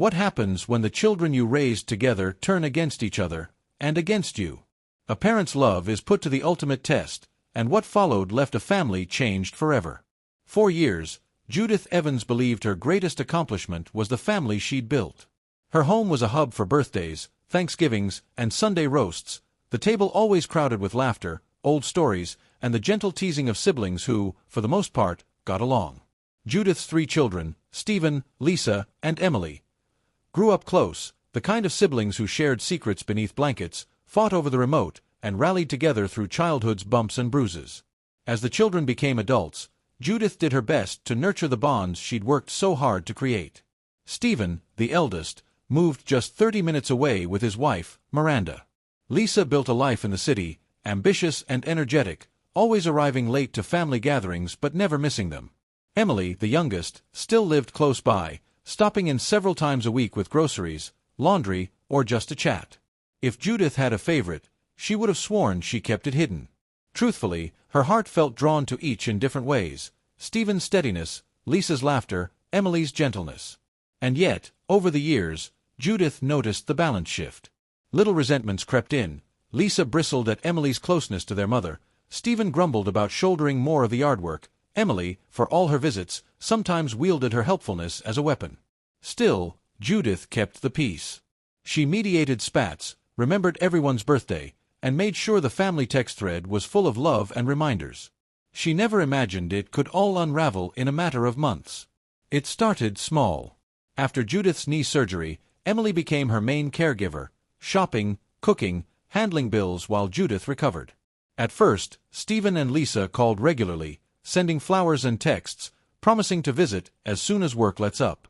What happens when the children you raised together turn against each other, and against you? A parent's love is put to the ultimate test, and what followed left a family changed forever. For years, Judith Evans believed her greatest accomplishment was the family she'd built. Her home was a hub for birthdays, Thanksgivings, and Sunday roasts, the table always crowded with laughter, old stories, and the gentle teasing of siblings who, for the most part, got along. Judith's 3 children, Stephen, Lisa, and Emily, grew up close, the kind of siblings who shared secrets beneath blankets, fought over the remote, and rallied together through childhood's bumps and bruises. As the children became adults, Judith did her best to nurture the bonds she'd worked so hard to create. Stephen, the eldest, moved just 30 minutes away with his wife, Miranda. Lisa built a life in the city, ambitious and energetic, always arriving late to family gatherings but never missing them. Emily, the youngest, still lived close by, stopping in several times a week with groceries, laundry, or just a chat. If Judith had a favorite, she would have sworn she kept it hidden. Truthfully, her heart felt drawn to each in different ways: Stephen's steadiness, Lisa's laughter, Emily's gentleness. And yet, over the years, Judith noticed the balance shift. Little resentments crept in. Lisa bristled at Emily's closeness to their mother. Stephen grumbled about shouldering more of the yard work. Emily, for all her visits, sometimes wielded her helpfulness as a weapon. Still, Judith kept the peace. She mediated spats, remembered everyone's birthday, and made sure the family text thread was full of love and reminders. She never imagined it could all unravel in a matter of months. It started small. After Judith's knee surgery, Emily became her main caregiver, shopping, cooking, handling bills while Judith recovered. At first, Stephen and Lisa called regularly, sending flowers and texts, promising to visit as soon as work lets up.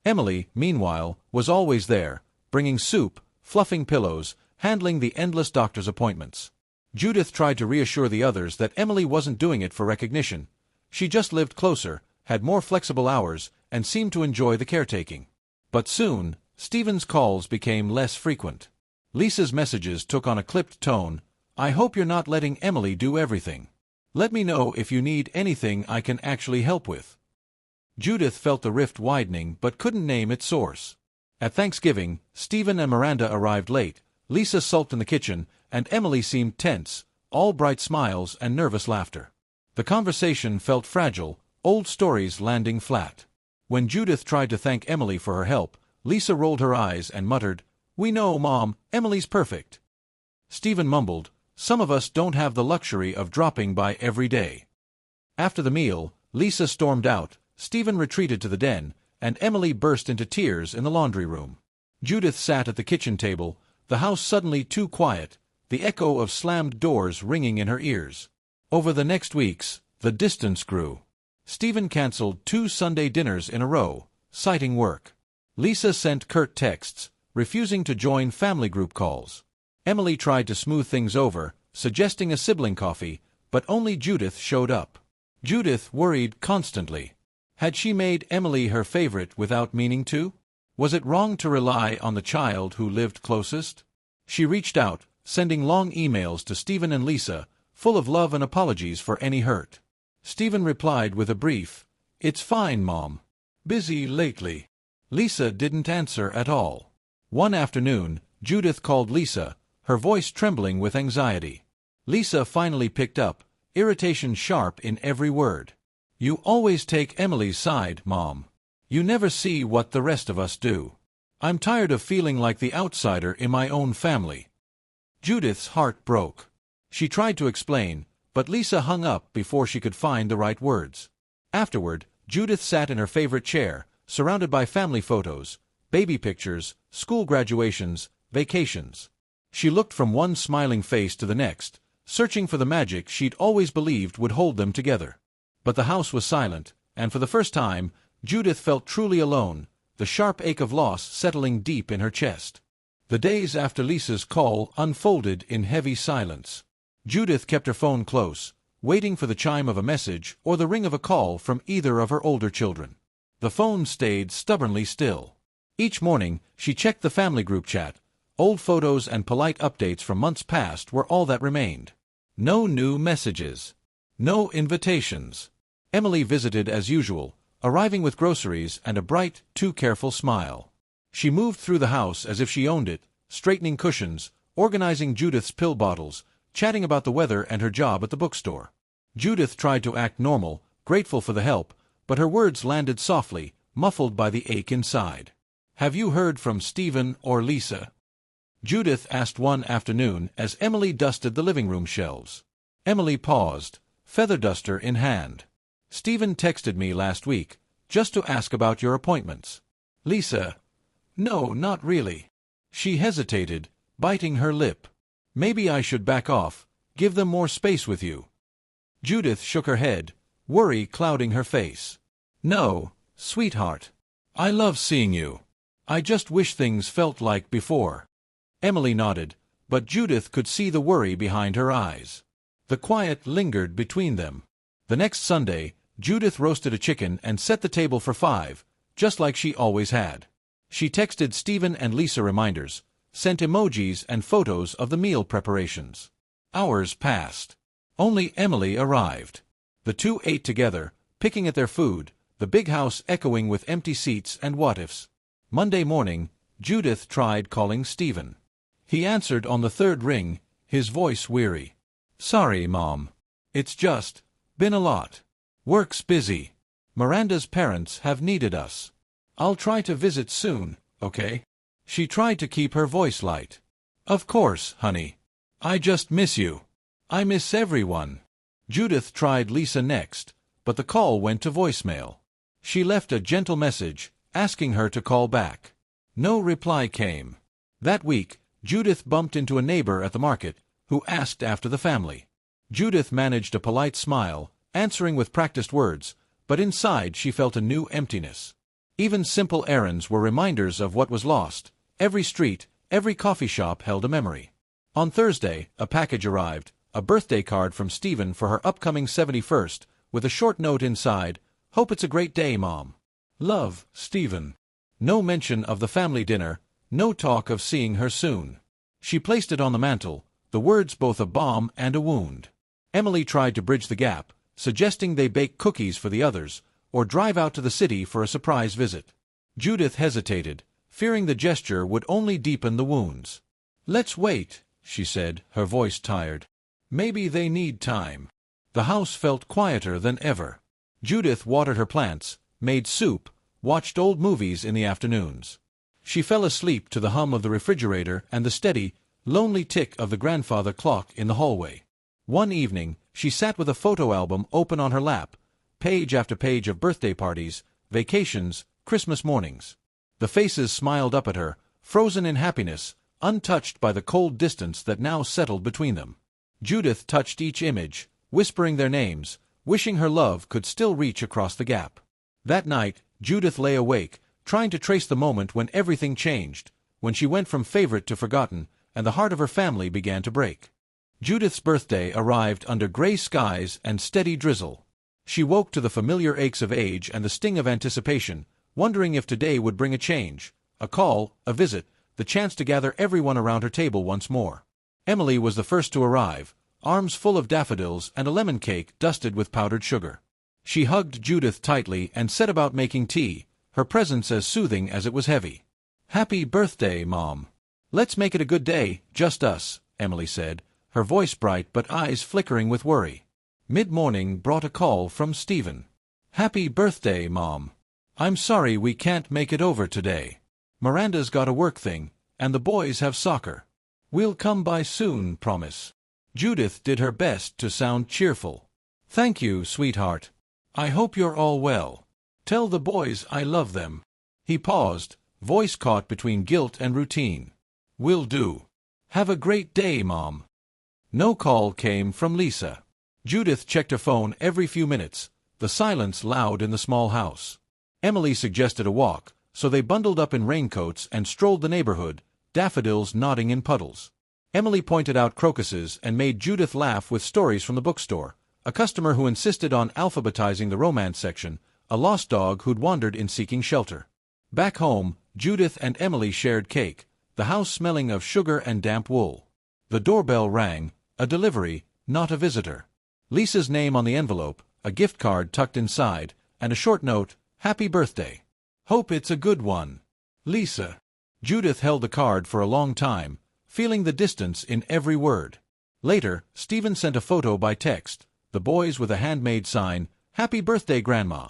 Emily, meanwhile, was always there, bringing soup, fluffing pillows, handling the endless doctor's appointments. Judith tried to reassure the others that Emily wasn't doing it for recognition. She just lived closer, had more flexible hours, and seemed to enjoy the caretaking. But soon, Stephen's calls became less frequent. Lisa's messages took on a clipped tone: "I hope you're not letting Emily do everything. Let me know if you need anything I can actually help with." Judith felt the rift widening but couldn't name its source. At Thanksgiving, Stephen and Miranda arrived late. Lisa sulked in the kitchen, and Emily seemed tense, all bright smiles and nervous laughter. The conversation felt fragile, old stories landing flat. When Judith tried to thank Emily for her help, Lisa rolled her eyes and muttered, "We know, Mom, Emily's perfect." Stephen mumbled, "Some of us don't have the luxury of dropping by every day." After the meal, Lisa stormed out, Stephen retreated to the den, and Emily burst into tears in the laundry room. Judith sat at the kitchen table, the house suddenly too quiet, the echo of slammed doors ringing in her ears. Over the next weeks, the distance grew. Stephen canceled 2 Sunday dinners in a row, citing work. Lisa sent curt texts, refusing to join family group calls. Emily tried to smooth things over, suggesting a sibling coffee, but only Judith showed up. Judith worried constantly. Had she made Emily her favorite without meaning to? Was it wrong to rely on the child who lived closest? She reached out, sending long emails to Stephen and Lisa, full of love and apologies for any hurt. Stephen replied with a brief, "It's fine, Mom. Busy lately." Lisa didn't answer at all. One afternoon, Judith called Lisa, her voice trembling with anxiety. Lisa finally picked up, irritation sharp in every word. "You always take Emily's side, Mom. You never see what the rest of us do. I'm tired of feeling like the outsider in my own family." Judith's heart broke. She tried to explain, but Lisa hung up before she could find the right words. Afterward, Judith sat in her favorite chair, surrounded by family photos, baby pictures, school graduations, vacations. She looked from one smiling face to the next, searching for the magic she'd always believed would hold them together. But the house was silent, and for the first time, Judith felt truly alone, the sharp ache of loss settling deep in her chest. The days after Lisa's call unfolded in heavy silence. Judith kept her phone close, waiting for the chime of a message or the ring of a call from either of her older children. The phone stayed stubbornly still. Each morning, she checked the family group chat. Old photos and polite updates from months past were all that remained. No new messages. No invitations. Emily visited as usual, arriving with groceries and a bright, too careful smile. She moved through the house as if she owned it, straightening cushions, organizing Judith's pill bottles, chatting about the weather and her job at the bookstore. Judith tried to act normal, grateful for the help, but her words landed softly, muffled by the ache inside. "Have you heard from Stephen or Lisa?" Judith asked one afternoon as Emily dusted the living room shelves. Emily paused, feather duster in hand. "Stephen texted me last week, just to ask about your appointments." "Lisa?" "No, not really." She hesitated, biting her lip. "Maybe I should back off, give them more space with you." Judith shook her head, worry clouding her face. "No, sweetheart. I love seeing you. I just wish things felt like before." Emily nodded, but Judith could see the worry behind her eyes. The quiet lingered between them. The next Sunday, Judith roasted a chicken and set the table for 5, just like she always had. She texted Stephen and Lisa reminders, sent emojis and photos of the meal preparations. Hours passed. Only Emily arrived. The two ate together, picking at their food, the big house echoing with empty seats and what-ifs. Monday morning, Judith tried calling Stephen. He answered on the third ring, his voice weary. "Sorry, Mom. It's just been a lot. Work's busy. Miranda's parents have needed us. I'll try to visit soon, okay?" She tried to keep her voice light. "Of course, honey. I just miss you. I miss everyone." Judith tried Lisa next, but the call went to voicemail. She left a gentle message, asking her to call back. No reply came. That week, Judith bumped into a neighbor at the market, who asked after the family. Judith managed a polite smile, answering with practiced words, but inside she felt a new emptiness. Even simple errands were reminders of what was lost. Every street, every coffee shop held a memory. On Thursday, a package arrived, a birthday card from Stephen for her upcoming 71st, with a short note inside, "Hope it's a great day, Mom. Love, Stephen." No mention of the family dinner, no talk of seeing her soon. She placed it on the mantel, the words both a balm and a wound. Emily tried to bridge the gap, suggesting they bake cookies for the others, or drive out to the city for a surprise visit. Judith hesitated, fearing the gesture would only deepen the wounds. "Let's wait," she said, her voice tired. "Maybe they need time." The house felt quieter than ever. Judith watered her plants, made soup, watched old movies in the afternoons. She fell asleep to the hum of the refrigerator and the steady, lonely tick of the grandfather clock in the hallway. One evening, she sat with a photo album open on her lap, page after page of birthday parties, vacations, Christmas mornings. The faces smiled up at her, frozen in happiness, untouched by the cold distance that now settled between them. Judith touched each image, whispering their names, wishing her love could still reach across the gap. That night, Judith lay awake, trying to trace the moment when everything changed, when she went from favorite to forgotten, and the heart of her family began to break. Judith's birthday arrived under gray skies and steady drizzle. She woke to the familiar aches of age and the sting of anticipation, wondering if today would bring a change, a call, a visit, the chance to gather everyone around her table once more. Emily was the first to arrive, arms full of daffodils and a lemon cake dusted with powdered sugar. She hugged Judith tightly and set about making tea, her presence as soothing as it was heavy. "Happy birthday, Mom. Let's make it a good day, just us," Emily said, her voice bright but eyes flickering with worry. Mid-morning brought a call from Stephen. "Happy birthday, Mom. I'm sorry we can't make it over today. Miranda's got a work thing, and the boys have soccer. We'll come by soon, promise." Judith did her best to sound cheerful. "Thank you, sweetheart. I hope you're all well. Tell the boys I love them." He paused, voice caught between guilt and routine. "Will do. Have a great day, Mom." No call came from Lisa. Judith checked her phone every few minutes, the silence loud in the small house. Emily suggested a walk, so they bundled up in raincoats and strolled the neighborhood, daffodils nodding in puddles. Emily pointed out crocuses and made Judith laugh with stories from the bookstore, a customer who insisted on alphabetizing the romance section, a lost dog who'd wandered in seeking shelter. Back home, Judith and Emily shared cake, the house smelling of sugar and damp wool. The doorbell rang, a delivery, not a visitor. Lisa's name on the envelope, a gift card tucked inside, and a short note, "Happy birthday. Hope it's a good one. Lisa." Judith held the card for a long time, feeling the distance in every word. Later, Stephen sent a photo by text, the boys with a handmade sign, "Happy Birthday, Grandma."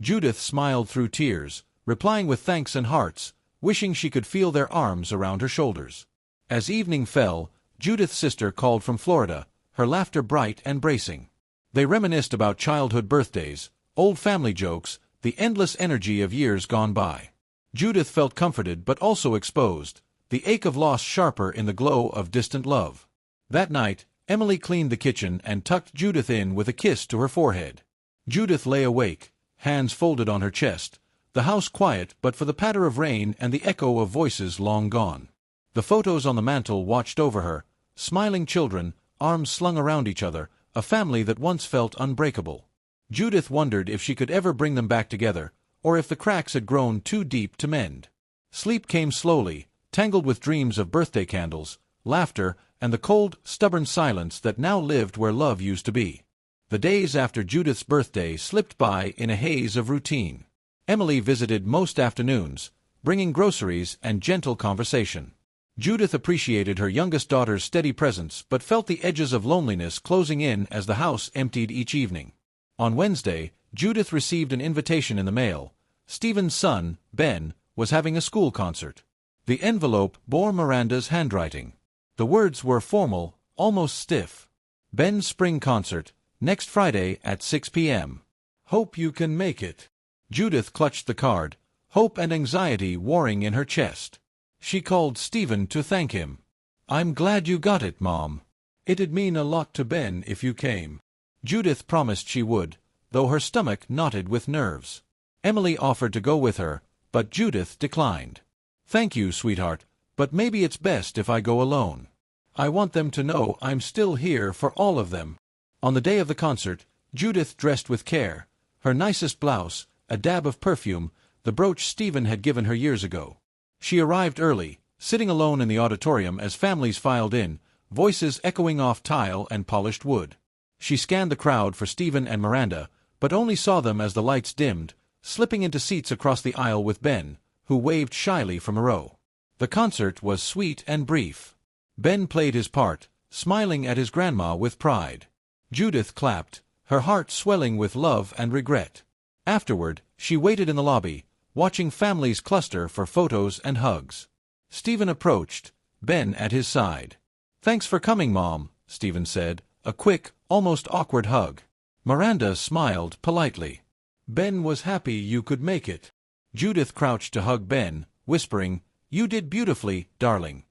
Judith smiled through tears, replying with thanks and hearts, wishing she could feel their arms around her shoulders. As evening fell, Judith's sister called from Florida, her laughter bright and bracing. They reminisced about childhood birthdays, old family jokes, the endless energy of years gone by. Judith felt comforted but also exposed, the ache of loss sharper in the glow of distant love. That night, Emily cleaned the kitchen and tucked Judith in with a kiss to her forehead. Judith lay awake, hands folded on her chest, the house quiet but for the patter of rain and the echo of voices long gone. The photos on the mantel watched over her, smiling children, arms slung around each other, a family that once felt unbreakable. Judith wondered if she could ever bring them back together, or if the cracks had grown too deep to mend. Sleep came slowly, tangled with dreams of birthday candles, laughter, and the cold, stubborn silence that now lived where love used to be. The days after Judith's birthday slipped by in a haze of routine. Emily visited most afternoons, bringing groceries and gentle conversation. Judith appreciated her youngest daughter's steady presence but felt the edges of loneliness closing in as the house emptied each evening. On Wednesday, Judith received an invitation in the mail. Stephen's son, Ben, was having a school concert. The envelope bore Miranda's handwriting. The words were formal, almost stiff. Ben's spring concert, next Friday at 6 p.m. Hope you can make it. Judith clutched the card, hope and anxiety warring in her chest. She called Stephen to thank him. "I'm glad you got it, Mom. It'd mean a lot to Ben if you came." Judith promised she would, though her stomach knotted with nerves. Emily offered to go with her, but Judith declined. "Thank you, sweetheart, but maybe it's best if I go alone. I want them to know I'm still here for all of them." On the day of the concert, Judith dressed with care, her nicest blouse, a dab of perfume, the brooch Stephen had given her years ago. She arrived early, sitting alone in the auditorium as families filed in, voices echoing off tile and polished wood. She scanned the crowd for Stephen and Miranda, but only saw them as the lights dimmed, slipping into seats across the aisle with Ben, who waved shyly from a row. The concert was sweet and brief. Ben played his part, smiling at his grandma with pride. Judith clapped, her heart swelling with love and regret. Afterward, she waited in the lobby, watching families cluster for photos and hugs. Stephen approached, Ben at his side. "Thanks for coming, Mom," Stephen said, a quick, almost awkward hug. Miranda smiled politely. "Ben was happy you could make it." Judith crouched to hug Ben, whispering, "You did beautifully, darling."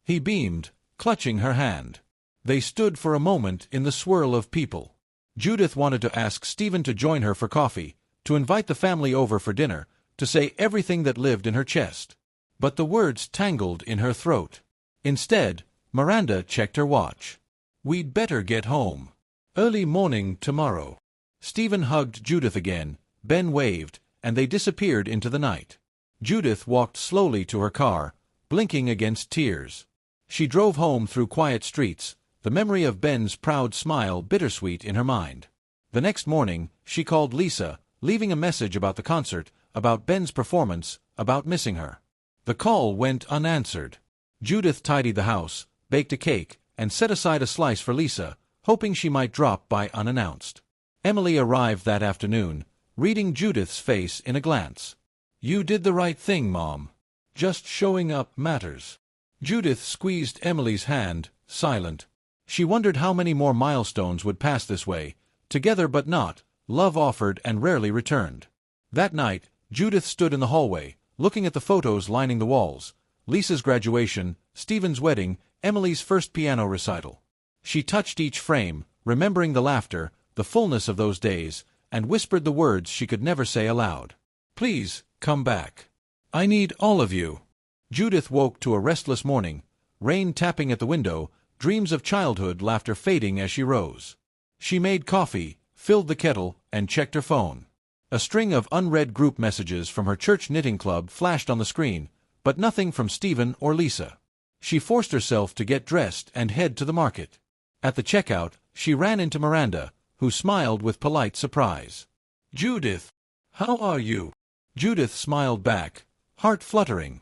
He beamed, clutching her hand. They stood for a moment in the swirl of people. Judith wanted to ask Stephen to join her for coffee, to invite the family over for dinner, to say everything that lived in her chest. But the words tangled in her throat. Instead, Miranda checked her watch. "We'd better get home. Early morning tomorrow." Stephen hugged Judith again, Ben waved, and they disappeared into the night. Judith walked slowly to her car, blinking against tears. She drove home through quiet streets, the memory of Ben's proud smile bittersweet in her mind. The next morning, she called Lisa, leaving a message about the concert, about Ben's performance, about missing her. The call went unanswered. Judith tidied the house, baked a cake, and set aside a slice for Lisa, hoping she might drop by unannounced. Emily arrived that afternoon, reading Judith's face in a glance. "You did the right thing, Mom. Just showing up matters." Judith squeezed Emily's hand, silent. She wondered how many more milestones would pass this way, together but not, love offered and rarely returned. That night, Judith stood in the hallway, looking at the photos lining the walls, Lisa's graduation, Stephen's wedding, Emily's first piano recital. She touched each frame, remembering the laughter, the fullness of those days, and whispered the words she could never say aloud. "Please, come back. I need all of you." Judith woke to a restless morning, rain tapping at the window, dreams of childhood laughter fading as she rose. She made coffee, filled the kettle, and checked her phone. A string of unread group messages from her church knitting club flashed on the screen, but nothing from Stephen or Lisa. She forced herself to get dressed and head to the market. At the checkout, she ran into Miranda, who smiled with polite surprise. "Judith, how are you?" Judith smiled back, heart fluttering.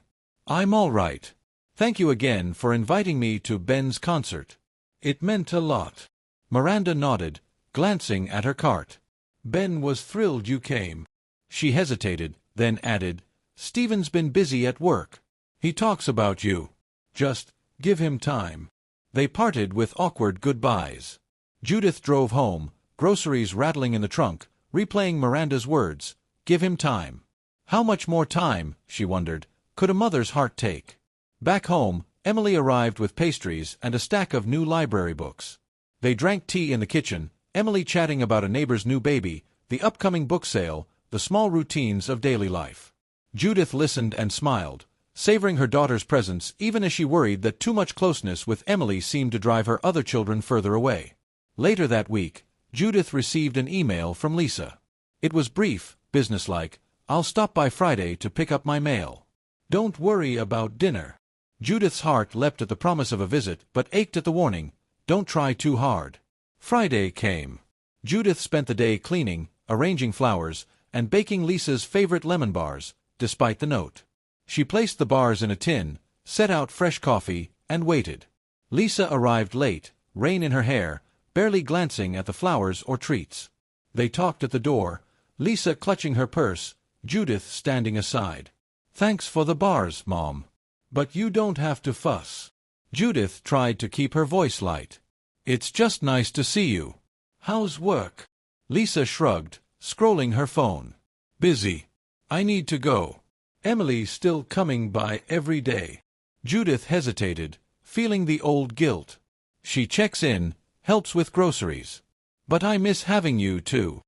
I'm all right. Thank you again for inviting me to Ben's concert. It meant a lot. Miranda nodded, glancing at her cart. Ben was thrilled you came. She hesitated, then added, Stephen's been busy at work. He talks about you. Just give him time. They parted with awkward goodbyes. Judith drove home, groceries rattling in the trunk, replaying Miranda's words, give him time. How much more time, she wondered, could a mother's heart take? Back home, Emily arrived with pastries and a stack of new library books. They drank tea in the kitchen, Emily chatting about a neighbor's new baby, the upcoming book sale, the small routines of daily life. Judith listened and smiled, savoring her daughter's presence even as she worried that too much closeness with Emily seemed to drive her other children further away. Later that week, Judith received an email from Lisa. It was brief, businesslike, I'll stop by Friday to pick up my mail. Don't worry about dinner. Judith's heart leapt at the promise of a visit but ached at the warning, don't try too hard. Friday came. Judith spent the day cleaning, arranging flowers, and baking Lisa's favorite lemon bars, despite the note. She placed the bars in a tin, set out fresh coffee, and waited. Lisa arrived late, rain in her hair, barely glancing at the flowers or treats. They talked at the door, Lisa clutching her purse, Judith standing aside. Thanks for the bars, Mom. But you don't have to fuss. Judith tried to keep her voice light. It's just nice to see you. How's work? Lisa shrugged, scrolling her phone. Busy. I need to go. Emily's still coming by every day. Judith hesitated, feeling the old guilt. She checks in, helps with groceries. But I miss having you too.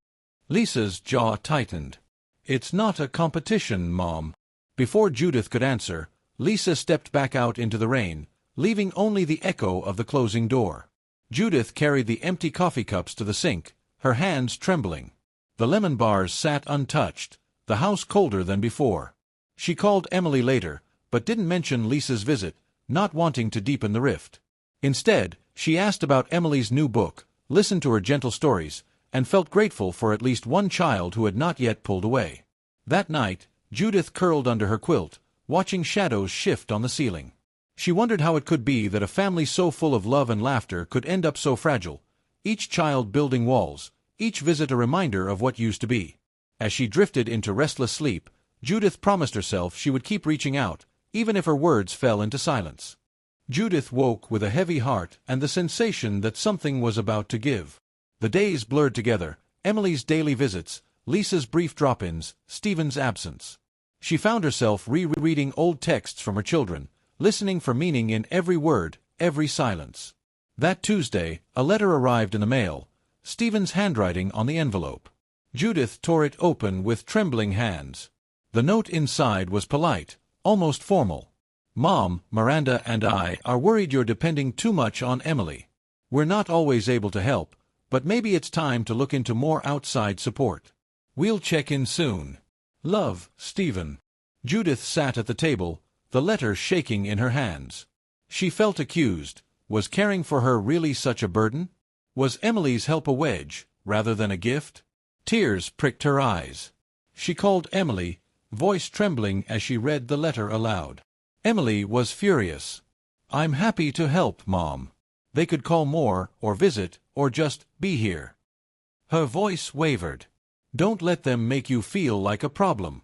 Lisa's jaw tightened. It's not a competition, Mom. Before Judith could answer, Lisa stepped back out into the rain, leaving only the echo of the closing door. Judith carried the empty coffee cups to the sink, her hands trembling. The lemon bars sat untouched, the house colder than before. She called Emily later, but didn't mention Lisa's visit, not wanting to deepen the rift. Instead, she asked about Emily's new book, listened to her gentle stories, and felt grateful for at least one child who had not yet pulled away. That night, Judith curled under her quilt, watching shadows shift on the ceiling. She wondered how it could be that a family so full of love and laughter could end up so fragile, each child building walls, each visit a reminder of what used to be. As she drifted into restless sleep, Judith promised herself she would keep reaching out, even if her words fell into silence. Judith woke with a heavy heart and the sensation that something was about to give. The days blurred together, Emily's daily visits, Lisa's brief drop-ins, Stephen's absence. She found herself rereading old texts from her children, listening for meaning in every word, every silence. That Tuesday, a letter arrived in the mail, Stephen's handwriting on the envelope. Judith tore it open with trembling hands. The note inside was polite, almost formal. Mom, Miranda and I are worried you're depending too much on Emily. We're not always able to help, but maybe it's time to look into more outside support. We'll check in soon. Love, Stephen. Judith sat at the table, the letter shaking in her hands. She felt accused. Was caring for her really such a burden? Was Emily's help a wedge, rather than a gift? Tears pricked her eyes. She called Emily, voice trembling as she read the letter aloud. Emily was furious. I'm happy to help, Mom. They could call more, or visit, or just be here. Her voice wavered. Don't let them make you feel like a problem.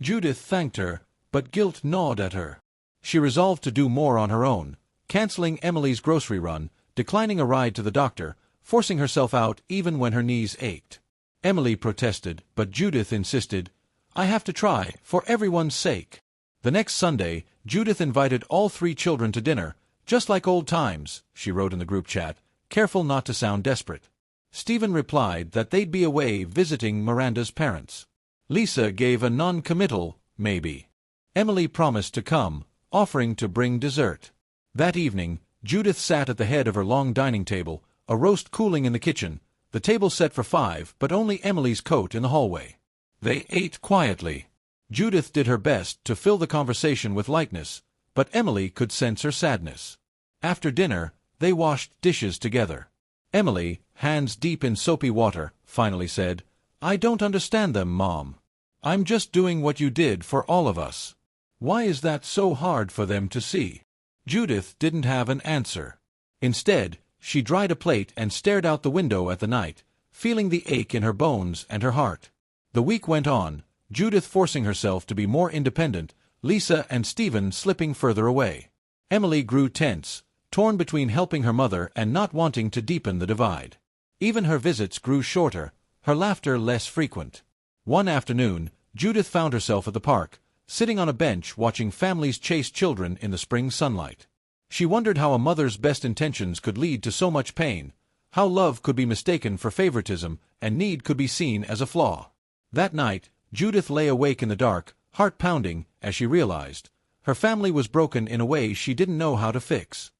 Judith thanked her, but guilt gnawed at her. She resolved to do more on her own, canceling Emily's grocery run, declining a ride to the doctor, forcing herself out even when her knees ached. Emily protested, but Judith insisted, I have to try, for everyone's sake. The next Sunday, Judith invited all 3 children to dinner, just like old times, she wrote in the group chat, careful not to sound desperate. Stephen replied that they'd be away visiting Miranda's parents. Lisa gave a non-committal, maybe. Emily promised to come, offering to bring dessert. That evening, Judith sat at the head of her long dining table, a roast cooling in the kitchen, the table set for 5 but only Emily's coat in the hallway. They ate quietly. Judith did her best to fill the conversation with lightness, but Emily could sense her sadness. After dinner, they washed dishes together. Emily, hands deep in soapy water, finally said, I don't understand them, Mom. I'm just doing what you did for all of us. Why is that so hard for them to see? Judith didn't have an answer. Instead, she dried a plate and stared out the window at the night, feeling the ache in her bones and her heart. The week went on, Judith forcing herself to be more independent, Lisa and Stephen slipping further away. Emily grew tense, torn between helping her mother and not wanting to deepen the divide. Even her visits grew shorter, her laughter less frequent. One afternoon, Judith found herself at the park, sitting on a bench watching families chase children in the spring sunlight. She wondered how a mother's best intentions could lead to so much pain, how love could be mistaken for favoritism and need could be seen as a flaw. That night, Judith lay awake in the dark, heart pounding, as she realized her family was broken in a way she didn't know how to fix.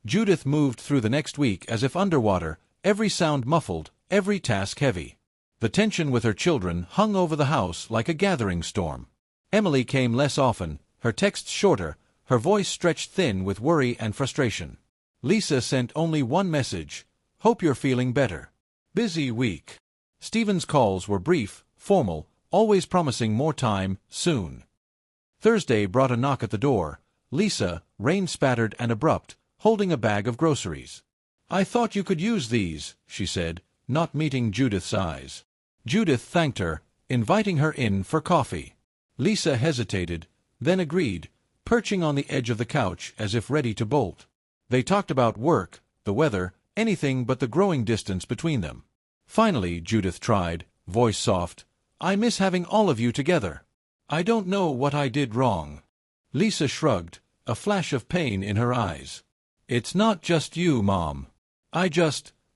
Judith moved through the next week as if underwater, every sound muffled, every task heavy. The tension with her children hung over the house like a gathering storm. Emily came less often, her texts shorter, her voice stretched thin with worry and frustration. Lisa sent only one message: "Hope you're feeling better." Busy week. Stephen's calls were brief, formal, always promising more time, soon. Thursday brought a knock at the door. Lisa, rain-spattered and abrupt, holding a bag of groceries. "I thought you could use these," she said, not meeting Judith's eyes. Judith thanked her, inviting her in for coffee. Lisa hesitated, then agreed, perching on the edge of the couch as if ready to bolt. They talked about work, the weather, anything but the growing distance between them. Finally, Judith tried, voice soft, "I miss having all of you together. I don't know what I did wrong." Lisa shrugged, a flash of pain in her eyes. "It's not just you, Mom.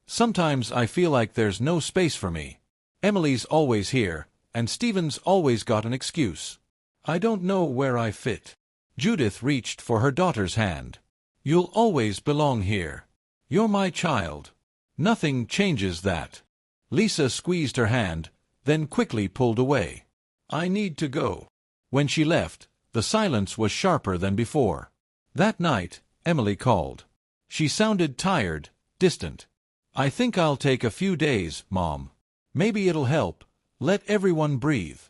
Sometimes I feel like there's no space for me. Emily's always here, and Stephen's always got an excuse. I don't know where I fit." Judith reached for her daughter's hand. "You'll always belong here. You're my child. Nothing changes that." Lisa squeezed her hand, then quickly pulled away. "I need to go." When she left, the silence was sharper than before. That night, Emily called. She sounded tired, distant. "I think I'll take a few days, Mom. Maybe it'll help. Let everyone breathe.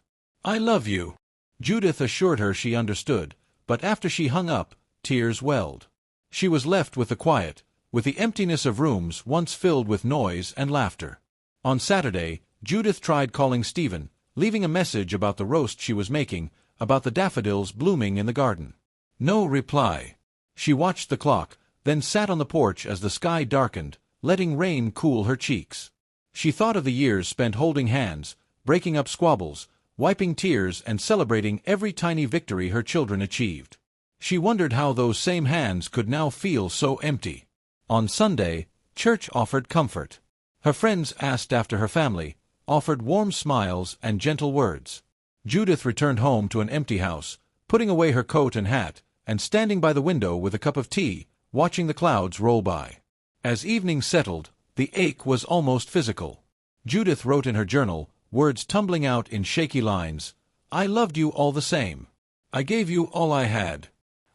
I love you." Judith assured her she understood, but after she hung up, tears welled. She was left with the quiet, with the emptiness of rooms once filled with noise and laughter. On Saturday, Judith tried calling Stephen, leaving a message about the roast she was making, about the daffodils blooming in the garden. No reply. She watched the clock, then sat on the porch as the sky darkened, letting rain cool her cheeks. She thought of the years spent holding hands, breaking up squabbles, wiping tears and celebrating every tiny victory her children achieved. She wondered how those same hands could now feel so empty. On Sunday, church offered comfort. Her friends asked after her family, offered warm smiles and gentle words. Judith returned home to an empty house, putting away her coat and hat, and standing by the window with a cup of tea, watching the clouds roll by. As evening settled, the ache was almost physical. Judith wrote in her journal, words tumbling out in shaky lines, "I loved you all the same. I gave you all I had.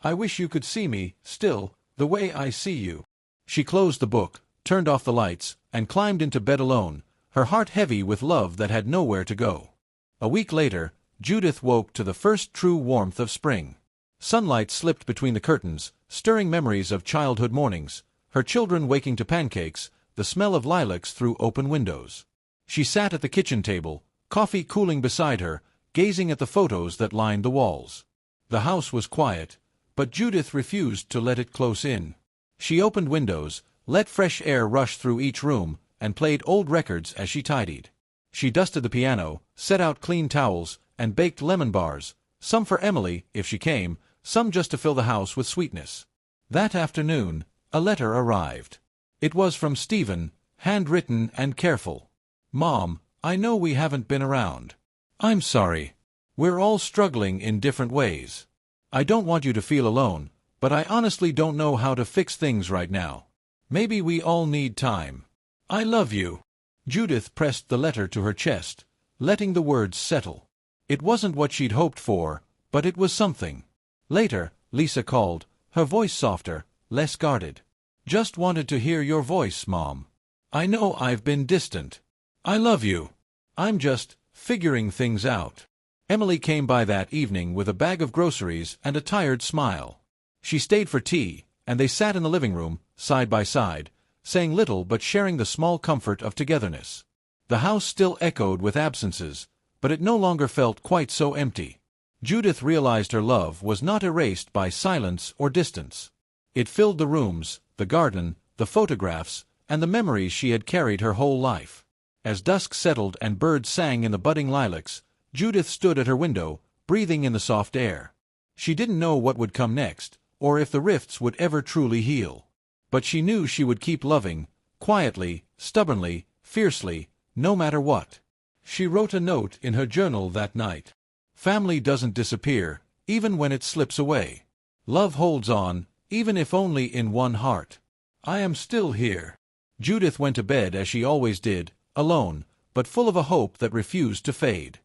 I wish you could see me, still, the way I see you." She closed the book, turned off the lights, and climbed into bed alone, her heart heavy with love that had nowhere to go. A week later, Judith woke to the first true warmth of spring. Sunlight slipped between the curtains, stirring memories of childhood mornings, her children waking to pancakes, the smell of lilacs through open windows. She sat at the kitchen table, coffee cooling beside her, gazing at the photos that lined the walls. The house was quiet, but Judith refused to let it close in. She opened windows, let fresh air rush through each room, and played old records as she tidied. She dusted the piano, set out clean towels, and baked lemon bars, some for Emily, if she came, some just to fill the house with sweetness. That afternoon, a letter arrived. It was from Stephen, handwritten and careful. "Mom, I know we haven't been around. I'm sorry. We're all struggling in different ways. I don't want you to feel alone, but I honestly don't know how to fix things right now. Maybe we all need time. I love you." Judith pressed the letter to her chest, letting the words settle. It wasn't what she'd hoped for, but it was something. Later, Lisa called, her voice softer, less guarded. "Just wanted to hear your voice, Mom. I know I've been distant. I love you. I'm just figuring things out." Emily came by that evening with a bag of groceries and a tired smile. She stayed for tea, and they sat in the living room, side by side, saying little but sharing the small comfort of togetherness. The house still echoed with absences, but it no longer felt quite so empty. Judith realized her love was not erased by silence or distance. It filled the rooms, the garden, the photographs, and the memories she had carried her whole life. As dusk settled and birds sang in the budding lilacs, Judith stood at her window, breathing in the soft air. She didn't know what would come next, or if the rifts would ever truly heal. But she knew she would keep loving, quietly, stubbornly, fiercely, no matter what. She wrote a note in her journal that night. Family doesn't disappear, even when it slips away. Love holds on, even if only in one heart. I am still here. Judith went to bed as she always did, alone, but full of a hope that refused to fade.